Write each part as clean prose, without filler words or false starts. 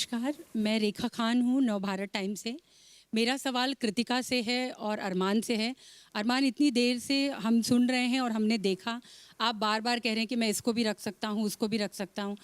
नमस्कार, मैं रेखा खान हूँ नवभारत टाइम से। मेरा सवाल कृतिका से है और अरमान से है। अरमान, इतनी देर से हम सुन रहे हैं और हमने देखा, आप बार बार कह रहे हैं कि मैं इसको भी रख सकता हूँ, उसको भी रख सकता हूँ।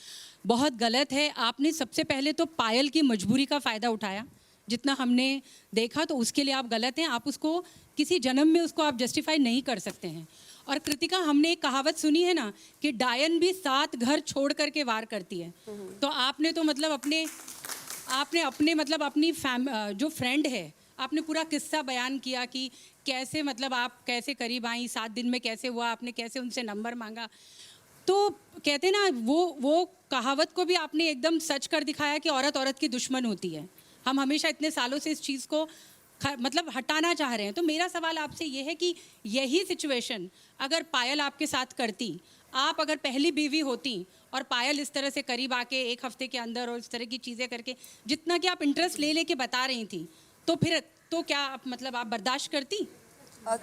बहुत गलत है। आपने सबसे पहले तो पायल की मजबूरी का फ़ायदा उठाया। जितना हमने देखा तो उसके लिए आप गलत हैं। आप उसको किसी जन्म में उसको आप जस्टिफाई नहीं कर सकते हैं। और कृतिका, हमने एक कहावत सुनी है ना कि डायन भी 7 घर छोड़ करके वार करती है। तो आपने तो मतलब आपने मतलब अपनी जो फ्रेंड है, आपने पूरा किस्सा बयान किया कि कैसे मतलब आप कैसे करीब आई, 7 दिन में कैसे हुआ, आपने कैसे उनसे नंबर मांगा। तो कहते ना वो कहावत को भी आपने एकदम सच कर दिखाया कि औरत औरत की दुश्मन होती है। हम हमेशा इतने सालों से इस चीज़ को मतलब हटाना चाह रहे हैं। तो मेरा सवाल आपसे ये है कि यही सिचुएशन अगर पायल आपके साथ करती, आप अगर पहली बीवी होती और पायल इस तरह से करीब आके 1 हफ्ते के अंदर और इस तरह की चीज़ें करके, जितना कि आप इंटरेस्ट ले लेके बता रही थी, तो फिर तो क्या मतलब आप बर्दाश्त करती?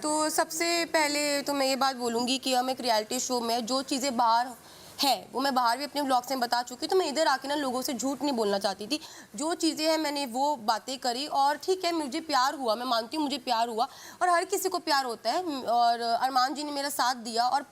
तो सबसे पहले तो मैं ये बात बोलूँगी कि हम एक रियलिटी शो में जो चीज़ें बाहर है वो मैं बाहर भी अपने ब्लॉग्स में बता चुकी, तो मैं इधर आके ना लोगों से झूठ नहीं बोलना चाहती थी। जो चीज़ें हैं मैंने वो बातें करी और ठीक है, मुझे प्यार हुआ, मैं मानती हूँ मुझे प्यार हुआ और हर किसी को प्यार होता है। और अरमान जी ने मेरा साथ दिया और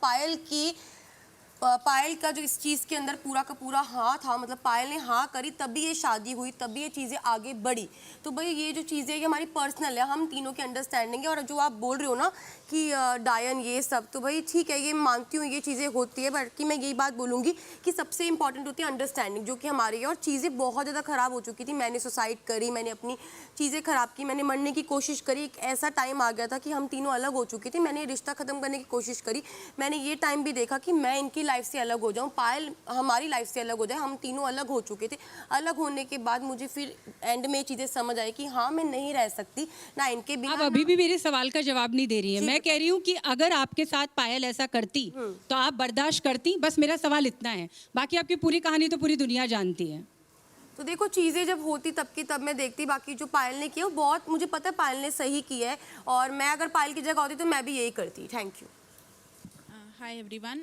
पायल का जो इस चीज़ के अंदर पूरा का पूरा हाँ था, मतलब पायल ने हाँ करी तभी ये शादी हुई, तभी ये चीज़ें आगे बढ़ी। तो भाई ये जो चीज़ें ये हमारी पर्सनल है, हम तीनों की अंडरस्टैंडिंग है। और जो आप बोल रहे हो ना कि डायन ये सब, तो भाई ठीक है, ये मानती हूँ ये चीज़ें होती है, बल्कि मैं यही बात बोलूँगी कि सबसे इंपॉर्टेंट होती है अंडरस्टैंडिंग, जो कि हमारी है। और चीज़ें बहुत ज़्यादा ख़राब हो चुकी थी, मैंने सुसाइड करी, मैंने अपनी चीज़ें ख़राब की, मैंने मरने की कोशिश करी। एक ऐसा टाइम आ गया था कि हम तीनों अलग हो चुके थे, मैंने रिश्ता ख़त्म करने की कोशिश करी। मैंने ये टाइम भी देखा कि मैं इनकी लाइफ से अलग हो जाऊँ, पायल हमारी लाइफ से अलग हो जाए। हम तीनों अलग हो चुके थे। अलग होने के बाद मुझे फिर एंड में चीज़ें समझ आई कि हाँ, मैं नहीं रह सकती ना इनके बिना। आप अभी भी मेरे सवाल का जवाब नहीं दे रही है। मैं कह रही हूँ कि अगर आपके साथ पायल ऐसा करती तो आप बर्दाश्त करती? बस मेरा सवाल इतना है। बाकी आपकी पूरी कहानी तो पूरी दुनिया जानती है। तो देखो, चीज़ें जब होती तब की तब मैं देखती। बाकी जो पायल ने किया वो बहुत, मुझे पता है पायल ने सही किया है और मैं अगर पायल की जगह होती तो मैं भी यही करती। Thank you. Hi everyone,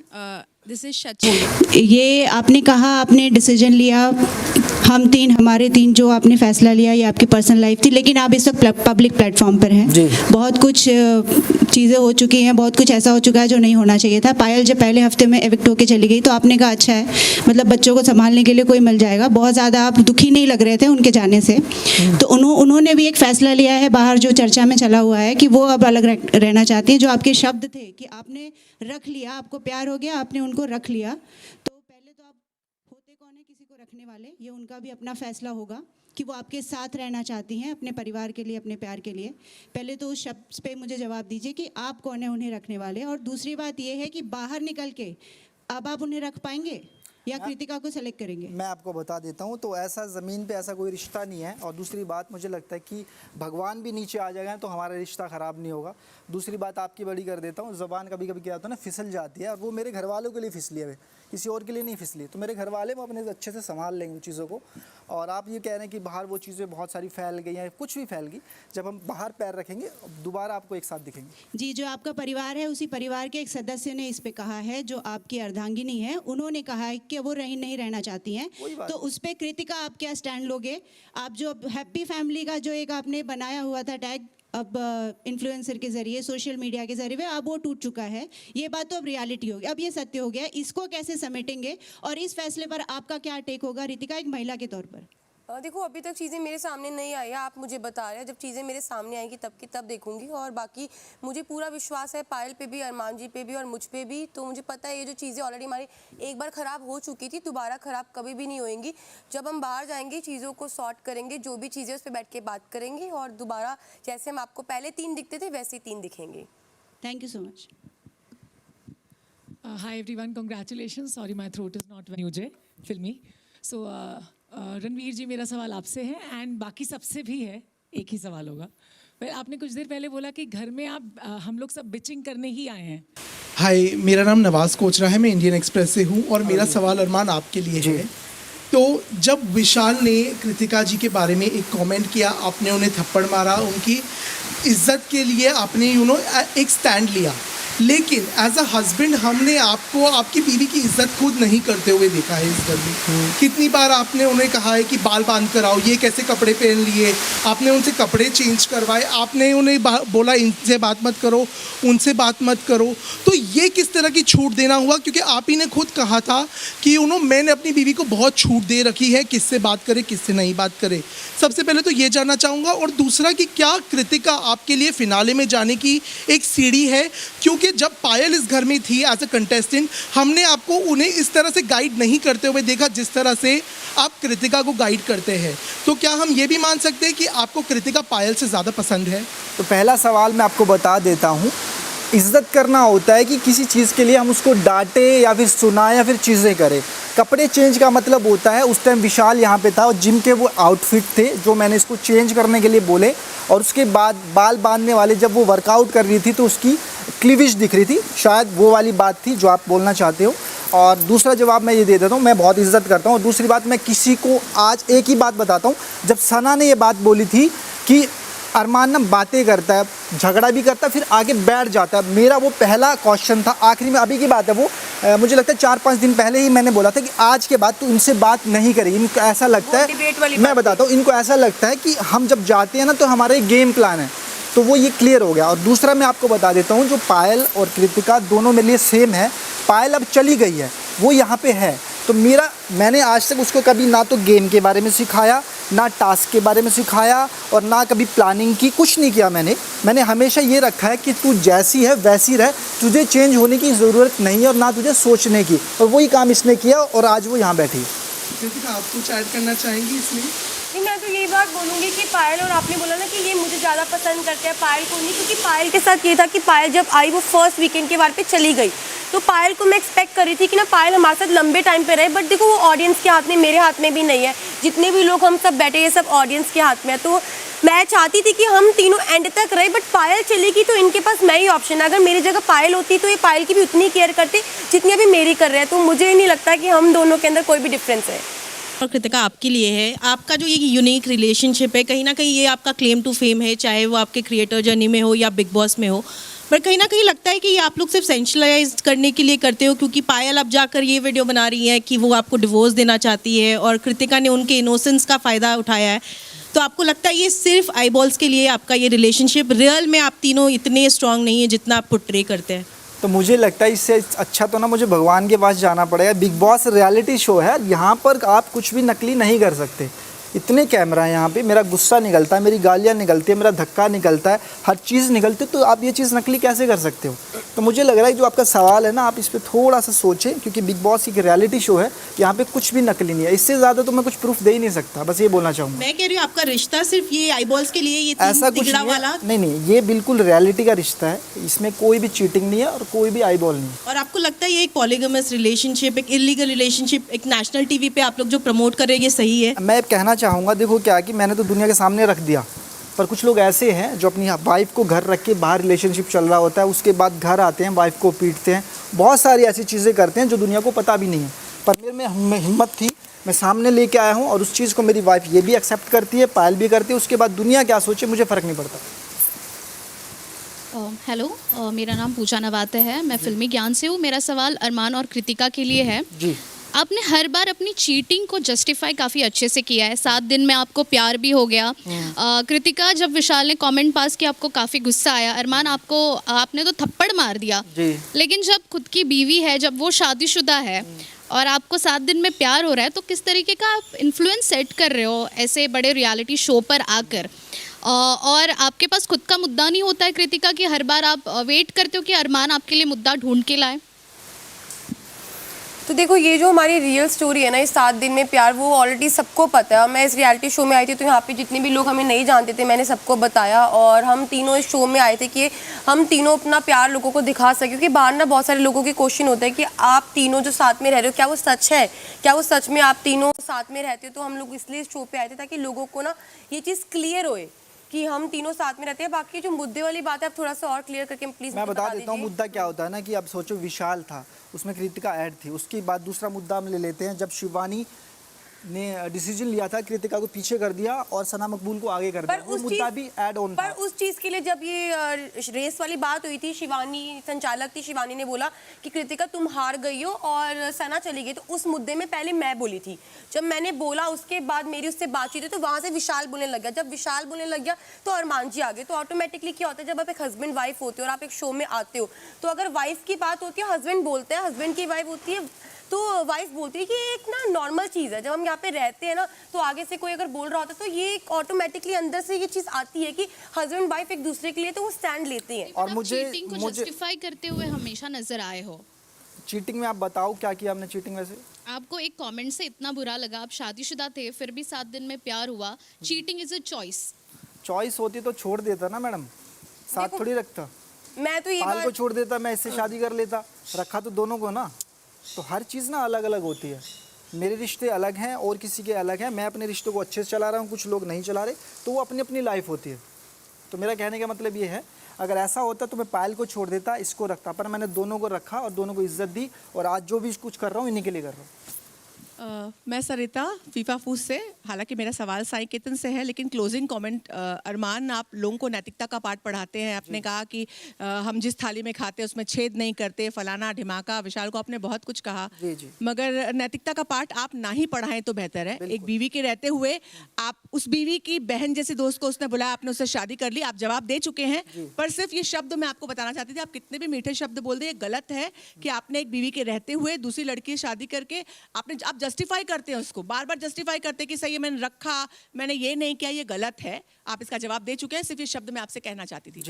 this is Shachi. ये आपने कहा, आपने डिसीजन लिया, हमारे तीन जो आपने फैसला लिया ये आपकी पर्सनल लाइफ थी, लेकिन आप इस वक्त पब्लिक प्लेटफॉर्म पर हैं। बहुत कुछ चीज़ें हो चुकी हैं, बहुत कुछ ऐसा हो चुका है जो नहीं होना चाहिए था। पायल जब पहले हफ्ते में एविक्ट होकर चली गई तो आपने कहा अच्छा है, मतलब बच्चों को संभालने के लिए कोई मिल जाएगा। बहुत ज़्यादा आप दुखी नहीं लग रहे थे उनके जाने से। तो उन्होंने भी एक फैसला लिया है बाहर जो चर्चा में चला हुआ है कि वो अब अलग रहना चाहती है। जो आपके शब्द थे कि आपने रख लिया, आपको प्यार हो गया, आपने उनको रख लिया, तो पहले तो आप होते कौन है किसी को रखने वाले? ये उनका भी अपना फैसला होगा कि वो आपके साथ रहना चाहती हैं अपने परिवार के लिए, अपने प्यार के लिए। पहले तो उस शब्द पे मुझे जवाब दीजिए कि आप कौन है उन्हें रखने वाले। और दूसरी बात ये है कि बाहर निकल के अब आप उन्हें रख पाएंगे या कृतिका को सेलेक्ट करेंगे? मैं आपको बता देता हूँ, तो ऐसा ज़मीन पे ऐसा कोई रिश्ता नहीं है। और दूसरी बात, मुझे लगता है कि भगवान भी नीचे आ जाएगा तो हमारा रिश्ता ख़राब नहीं होगा। दूसरी बात आपकी बड़ी कर देता हूँ, ज़बान कभी कभी क्या होता है ना, फिसल जाती है, और वो मेरे घर वालों के लिए फिसली है, किसी और के लिए नहीं फिसली। तो मेरे घर वाले वो अपने अच्छे से संभाल लेंगे उन चीज़ों को। और आप ये कह रहे हैं कि बाहर वो चीज़ें बहुत सारी फैल गई हैं, कुछ भी फैल गई, जब हम बाहर पैर रखेंगे दोबारा आपको एक साथ दिखेंगे। जी, जो आपका परिवार है उसी परिवार के एक सदस्य ने इस पे कहा है, जो आपकी अर्धांगिनी है, उन्होंने कहा है कि वो नहीं रहना चाहती हैं। तो उस पे कृतिका आप क्या स्टैंड लोगे? आप जो हैप्पी फैमिली का जो एक आपने बनाया हुआ था टैग, अब इन्फ्लुएंसर के जरिए, सोशल मीडिया के जरिए, अब वो टूट चुका है। ये बात तो अब रियलिटी हो गई, अब ये सत्य हो गया। इसको कैसे समेटेंगे और इस फैसले पर आपका क्या टेक होगा रितिका, एक महिला के तौर पर? देखो, अभी तक चीज़ें मेरे सामने नहीं आई है, आप मुझे बता रहे हैं। जब चीज़ें मेरे सामने आएंगी तब की तब देखूंगी। और बाकी मुझे पूरा विश्वास है पायल पे भी, अरमान जी पे भी और मुझ पे भी। तो मुझे पता है ये जो चीज़ें ऑलरेडी हमारी एक बार ख़राब हो चुकी थी, दोबारा ख़राब कभी भी नहीं होएंगी। जब हम बाहर जाएंगे चीज़ों को सॉर्ट करेंगे, जो भी चीज़ें उस पर बैठ के बात करेंगे और दोबारा जैसे हम आपको पहले 3 दिखते थे वैसे ही 3 दिखेंगे। Thank you so much. Hi everyone, congratulations. Sorry, my throat is not very मुझे फिल्मी. So रणवीर जी, मेरा सवाल आपसे है एंड बाकी सबसे भी है, एक ही सवाल होगा। well, आपने कुछ देर पहले बोला कि घर में आप हम लोग सब बिचिंग करने ही आए हैं। हाय, मेरा नाम नवाज कोचरा है, मैं इंडियन एक्सप्रेस से हूँ और मेरा सवाल अरमान आपके लिए है। तो जब विशाल ने कृतिका जी के बारे में एक कमेंट किया, आपने उन्हें थप्पड़ मारा, उनकी इज्जत के लिए आपने एक स्टैंड लिया। लेकिन एज अ हस्बैंड हमने आपको आपकी बीवी की इज्जत खुद नहीं करते हुए देखा है इस घर में। कितनी बार आपने उन्हें कहा है कि बाल बांध कर आओ, ये कैसे कपड़े पहन लिए, आपने उनसे कपड़े चेंज करवाए, आपने उन्हें बोला इनसे बात मत करो, उनसे बात मत करो। तो ये किस तरह की छूट देना हुआ? क्योंकि आप ही ने खुद कहा था कि मैंने अपनी बीवी को बहुत छूट दे रखी है, किससे बात करे किससे नहीं बात करे। सबसे पहले तो ये जानना चाहूँगा, और दूसरा कि क्या कृतिका आपके लिए फिनाले में जाने की एक सीढ़ी है? क्योंकि जब पायल इस घर में थी एज अ कंटेस्टेंट, हमने आपको उन्हें इस तरह से गाइड नहीं करते हुए देखा जिस तरह से आप कृतिका को गाइड करते हैं। तो क्या हम ये भी मान सकते हैं कि आपको कृतिका पायल से ज़्यादा पसंद है? तो पहला सवाल मैं आपको बता देता हूँ, इज्जत करना होता है कि किसी चीज़ के लिए हम उसको डांटे या फिर सुनाए या फिर चीज़ें करें। कपड़े चेंज का मतलब होता है, उस टाइम विशाल यहाँ पे था और जिम के वो आउटफिट थे जो मैंने इसको चेंज करने के लिए बोले, और उसके बाद बाल बांधने वाले जब वो वर्कआउट कर रही थी तो उसकी क्लीविज दिख रही थी, शायद वो वाली बात थी जो आप बोलना चाहते हो। और दूसरा जवाब मैं ये दे देता हूँ, मैं बहुत इज्जत करता हूँ। और दूसरी बात, मैं किसी को आज एक ही बात बताता हूँ, जब सना ने ये बात बोली थी कि अरमान ना बातें करता है, झगड़ा भी करता है, फिर आगे बैठ जाता है, मेरा वो पहला क्वेश्चन था, आखिरी में अभी की बात है वो, मुझे लगता है 4-5 दिन पहले ही मैंने बोला था कि आज के बाद तो इनसे बात नहीं करेगी। इनको ऐसा लगता है, मैं बताता हूँ, इनको ऐसा लगता है कि हम जब जाते हैं ना तो हमारा एक गेम प्लान है, तो वो ये क्लियर हो गया। और दूसरा मैं आपको बता देता हूँ, जो पायल और कृतिका दोनों मेरे लिए सेम है। पायल अब चली गई है, वो यहाँ पे है, तो मैंने आज तक उसको कभी ना तो गेम के बारे में सिखाया, ना टास्क के बारे में सिखाया, और ना कभी प्लानिंग की, कुछ नहीं किया मैंने हमेशा ये रखा है कि तू जैसी है वैसी रह, तुझे चेंज होने की ज़रूरत नहीं है और ना तुझे सोचने की, और वही काम इसने किया और आज वो यहाँ बैठी है। कृतिका, आप कुछ ऐड करना चाहेंगी इसमें? नहीं, मैं तो यही बात बोलूँगी कि पायल, और आपने बोला ना कि ये मुझे ज़्यादा पसंद करते हैं, पायल को नहीं, क्योंकि पायल के साथ ये था कि पायल जब आई वो फर्स्ट वीकेंड के बार पे चली गई, तो पायल को मैं एक्सपेक्ट कर रही थी कि ना पायल हमारे साथ लंबे टाइम पे रहे, बट देखो वो ऑडियंस के हाथ में, मेरे हाथ में भी नहीं है, जितने भी लोग हम सब बैठे ये सब ऑडियंस के हाथ में है। तो मैं चाहती थी कि हम तीनों एंड तक रहे, बट पायल चलेगी तो इनके पास मैं ही ऑप्शन है। अगर मेरी जगह पायल होती तो ये पायल की भी उतनी केयर करते जितनी अभी मेरी कर रहे हैं, तो मुझे नहीं लगता कि हम दोनों के अंदर कोई भी डिफरेंस है। और कृतिका आपके लिए है, आपका जो ये यूनिक रिलेशनशिप है, कहीं ना कहीं ये आपका क्लेम टू फेम है, चाहे वो आपके क्रिएटर जर्नी में हो या बिग बॉस में हो। पर कहीं ना कहीं लगता है कि ये आप लोग सिर्फ सेंशलाइज करने के लिए करते हो, क्योंकि पायल अब जाकर ये वीडियो बना रही है कि वो आपको डिवोर्स देना चाहती है और कृतिका ने उनके इनोसेंस का फ़ायदा उठाया है। तो आपको लगता है ये सिर्फ आईबॉल्स के लिए आपका ये रिलेशनशिप, रियल में आप तीनों इतने स्ट्रांग नहीं है जितना आप पोर्ट्रे करते हैं? तो मुझे लगता है इससे अच्छा तो ना मुझे भगवान के पास जाना पड़ेगा। बिग बॉस रियलिटी शो है, यहाँ पर आप कुछ भी नकली नहीं कर सकते। इतने कैमरा है यहाँ पे, मेरा गुस्सा निकलता है, मेरी गालियाँ निकलती है, मेरा धक्का निकलता है, हर चीज़ निकलती है, तो आप ये चीज़ नकली कैसे कर सकते हो? तो मुझे लग रहा है जो आपका सवाल है ना, आप इस पर थोड़ा सा सोचें, क्योंकि बिग बॉस एक रियलिटी शो है, यहाँ पे कुछ भी नकली नहीं है। इससे ज़्यादा तो मैं कुछ प्रूफ दे ही नहीं सकता, बस ये बोलना चाहूँगा। मैं कह रही हूँ आपका रिश्ता सिर्फ ये आईबॉल्स के लिए, ये ऐसा कुछ तिगड़ा वाला नहीं, ये बिल्कुल रियलिटी का रिश्ता है, इसमें कोई भी चीटिंग नहीं है और कोई भी आईबॉल नहीं है। और आपको लगता है ये एक पॉलीगमस रिलेशनशिप, एक इलीगल रिलेशनशिप, एक नेशनल टीवी पे आप लोग जो प्रमोट कर रहे हैं, ये सही है? मैं कहना चाहूँगा, देखो क्या कि मैंने तो दुनिया के सामने रख दिया, पर कुछ लोग ऐसे हैं जो अपनी वाइफ को घर रख के बाहर रिलेशनशिप चल रहा होता है, उसके बाद घर आते हैं, वाइफ को पीटते हैं, बहुत सारी ऐसी चीज़ें करते हैं जो दुनिया को पता भी नहीं है। पर मेरे में हिम्मत थी, मैं सामने लेके आया हूँ, और उस चीज़ को मेरी वाइफ ये भी एक्सेप्ट करती है, पायल भी करती है, उसके बाद दुनिया क्या सोचे मुझे फ़र्क नहीं पड़ता। हेलो, मेरा नाम पूजा नवाते है, मैं फिल्मी ज्ञान से हूँ। मेरा सवाल अरमान और कृतिका के लिए है। जी, आपने हर बार अपनी चीटिंग को जस्टिफाई काफ़ी अच्छे से किया है। 7 दिन में आपको प्यार भी हो गया। कृतिका, जब विशाल ने कमेंट पास किया आपको काफ़ी गुस्सा आया। अरमान, आपने तो थप्पड़ मार दिया। जी। लेकिन जब खुद की बीवी है, जब वो शादीशुदा है और आपको 7 दिन में प्यार हो रहा है, तो किस तरीके का आप इन्फ्लुएंस सेट कर रहे हो ऐसे बड़े रियलिटी शो पर आकर? और आपके पास खुद का मुद्दा नहीं होता है कृतिका, कि हर बार आप वेट करते हो कि अरमान आपके लिए मुद्दा ढूंढ के लाए? तो देखो, ये जो हमारी रियल स्टोरी है ना, इस 7 दिन में प्यार, वो ऑलरेडी सबको पता है। मैं इस रियलिटी शो में आई थी तो यहाँ पे जितने भी लोग हमें नहीं जानते थे, मैंने सबको बताया, और हम तीनों इस शो में आए थे कि हम तीनों अपना प्यार लोगों को दिखा सकें। क्योंकि बाहर ना बहुत सारे लोगों के क्वेश्चन होता है कि आप तीनों जो साथ में रह रहे हो, क्या वो सच है, क्या वो सच में आप तीनों साथ में रहते हो? तो हम लोग इसलिए इस शो पर आए थे ताकि लोगों को ना ये चीज़ क्लियर होए कि हम तीनों साथ में रहते हैं। बाकी जो मुद्दे वाली बात है, आप थोड़ा सा और क्लियर करके प्लीज मैं बता देता हूँ मुद्दा क्या होता है ना, कि अब सोचो विशाल था, उसमें कृतिका ऐड थी, उसके बाद दूसरा मुद्दा हम ले लेते हैं जब शिवानी ने डिसीजन लिया था, कृतिका को पीछे कर दिया और सना मकबूल को आगे कर दिया, वो मुद्दा भी ऐड ऑन था। पर उस चीज के लिए जब ये रेस वाली बात हुई थी, शिवानी संचालक थी, शिवानी ने बोला कि कृतिका तुम हार गई हो और सना चली गई, तो उस मुद्दे में पहले मैं बोली थी। जब मैंने बोला उसके बाद मेरी उससे बातचीत हुई, तो वहां से विशाल बोलने लग गया। जब विशाल बोलने लग गया तो अरमान जी आ गए। तो ऑटोमेटिकली क्या होता है, जब आप एक हस्बैंड वाइफ होते हो और आप एक शो में आते हो, तो अगर वाइफ की बात होती है, हस्बैंड बोलते हैं, हस्बैंड की वाइफ होती है, तो वाइफ बोलती है कि ये एक ना नॉर्मल चीज़ है। जब हम यहाँ पे रहते हैं ना, तो आगे से कोई अगर बोल रहा होता है तो ये ऑटोमेटिकली अंदर से ये चीज़ आती है कि हस्बैंड वाइफ एक दूसरे के लिए तो वो स्टैंड लेते हैं। और मुझे चीटिंग को जस्टिफाई करते हुए हमेशा नजर आए हो। चीटिंग में आप बताओ क्या किया हमने चीटिंग वैसे? आपको एक कमेंट से इतना बुरा लगा, आप शादीशुदा थे फिर भी 7 दिन में प्यार हुआ। Cheating is a choice. Choice होती तो छोड़ देता ना मैडम, साथ थोड़ी रखता। मैं तो ये पाल को बात छोड़ देता, मैं इससे शादी कर लेता, रखा तो दोनों को ना। तो हर चीज़ ना अलग अलग होती है। मेरे रिश्ते अलग हैं और किसी के अलग हैं। मैं अपने रिश्तों को अच्छे से चला रहा हूँ, कुछ लोग नहीं चला रहे, तो वो अपनी अपनी लाइफ होती है। तो मेरा कहने का मतलब ये है, अगर ऐसा होता तो मैं पायल को छोड़ देता, इसको रखता, पर मैंने दोनों को रखा और दोनों को इज्जत दी, और आज जो भी कुछ कर रहा हूँ इन्हीं के लिए कर रहा हूँ। मैं सरिता फीफा फूस से। हालांकि मेरा सवाल साई केतन से है, लेकिन क्लोजिंग कमेंट, अरमान आप लोगों को नैतिकता का पाठ पढ़ाते हैं। आपने कहा कि हम जिस थाली में खाते हैं उसमें छेद नहीं करते, फलाना ढिमाका। विशाल को आपने बहुत कुछ कहा, जी जी। मगर नैतिकता का पाठ आप ना ही पढ़ाएं तो बेहतर है। एक बीवी के रहते हुए आप उस बीवी की बहन जैसे दोस्त को उसने बुलाया, आपने उससे शादी कर ली, आप जवाब दे चुके हैं, पर सिर्फ ये शब्द मैं आपको बताना चाहती थी, आप कितने भी मीठे शब्द बोल दे, ये गलत है कि आपने एक बीवी के रहते हुए दूसरी लड़की से शादी करके आप जस्टिफाई करते हैं उसको, बार बार जस्टिफाई करते हैं कि सही है मैंने रखा, मैंने ये नहीं किया, ये गलत है। आप इसका जवाब दे चुके हैं, सिर्फ ये शब्द मैं आपसे कहना चाहती थी।